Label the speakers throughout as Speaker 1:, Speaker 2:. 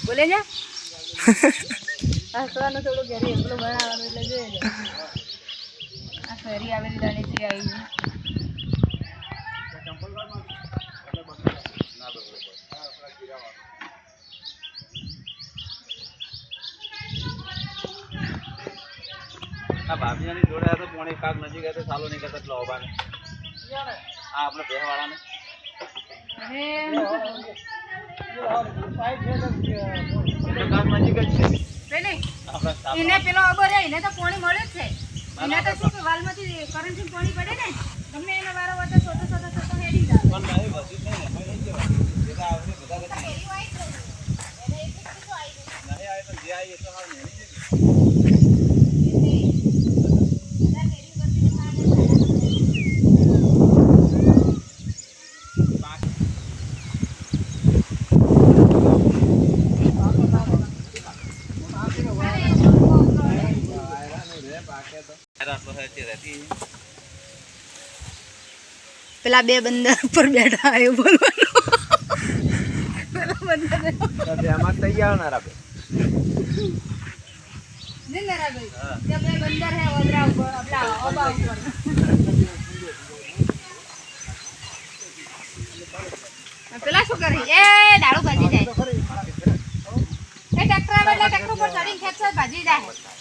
Speaker 1: બોલે જા હસવાનું થોડું ઘરે એકલું બનાવવાનું એટલે જોઈએ આ ફેરી આવેલી દાણીથી આવી
Speaker 2: આ ભાભીની જોડે હતો પોણી કાક નજીક હતો ચાલુ નહીં કરતા એટલે ઓબાને આ આપણે બેહવાળાને
Speaker 1: એને પેલો અબર એને તો પાણી મળે જ છે એને તો શું કે વાલમાંથી કરંટથી પાણી પડે ને તમને એનો વારો વાતો છોટો હેડી જાય
Speaker 2: પણ નહીં બધી નહીં નહીં જવા જેતા આવશે બધા નહીં આવે તો જે આવી તો હાલ નહીં
Speaker 1: પેલા બે બંદર ઉપર બેઠા આવ્યું બોલવાનું પેલા બંદર
Speaker 2: આમાં તૈયાર ના રાખે
Speaker 1: બે બંદર હે ઓદરા ઉપર આપલા ઓબા ઉપર પેલા શું કરે એ ડાળું ભાજી જાય એ ટ્રેક્ટર આવે એટલે ટ્રેક્ટર ઉપર ચડીને ખેંચો ભાજી જાય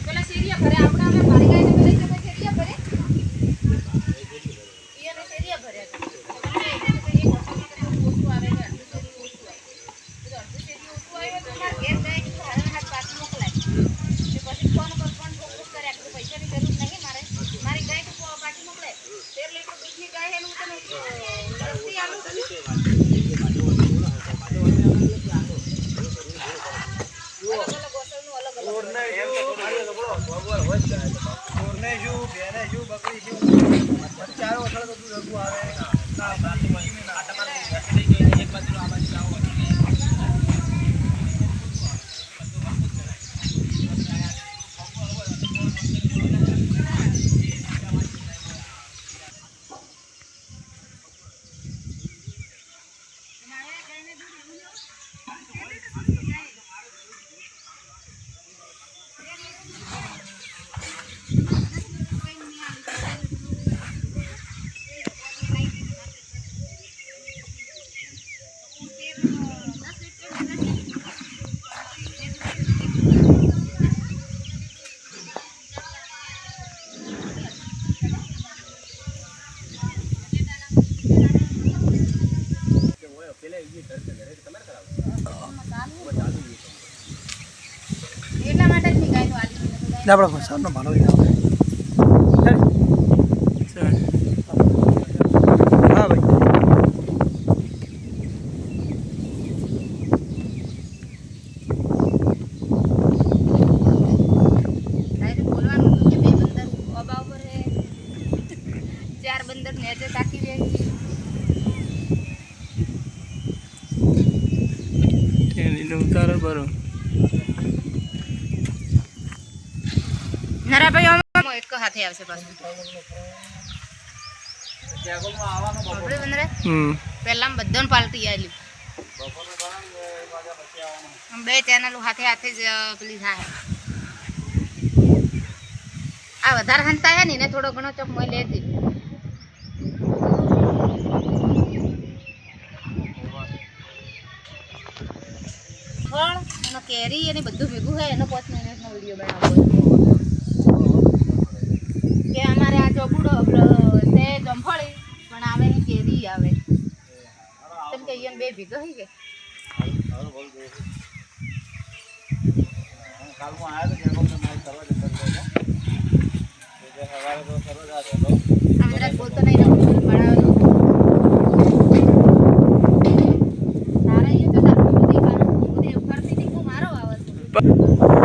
Speaker 1: પેલા શેરિયા ભરે આપણે અમે મારી ગાયને પેલા જે શેરિયા ભરે ઈયાને શેરિયા ભરે ઓછું આવે છે તો માર ઘેર જાય કે હાથ પાછી મોકલાય પછી ફોન કરે આપણે પૈસાની જરૂર નહીં મારી ગાય તો પાછી મોકલાય 13 લીટર દૂધની ગાય એનું તને રસ્તી આલું એટલા માટે જ ની ગાયનું આલી
Speaker 3: આપણે ભસાનો ભાલો આવે હા ભાઈ
Speaker 1: તારે બોલવાનું કે બે બંદર ઓબા ઉપર હે ચાર બંદર નેચે તાકી રહી
Speaker 3: તેની ઉતારો બરો
Speaker 1: નરા ભાઈ એક હાથે આવશે પાછું આપણે બંદરે પહેલા બધાને પાલટી આલી બે ચેનલ હાથે હાથે જ પેલી થાય આ વધારે હંતા હે ને એને થોડો ઘણો ચોક મોય લેજે ફળ અને કેરી અને બધું ભેગું હોય એનો 5 મિનિટનો વિડીયો બનાવવો કે અમારે આ ચોપડો તે જમફળી પણ આવે કેરી આવે તેમ કે અહીંયા બે ભેગો હઈ કે
Speaker 2: કાલમાં આવ્યો તો જેનો મારી કરવા જતો હતો જે હવારે તો સરસ આ હતો
Speaker 1: હમણાં બોલતો નહીં બનાવેલો તારા અહીંયા તો તારું બધી ઉખડતી મારો આવે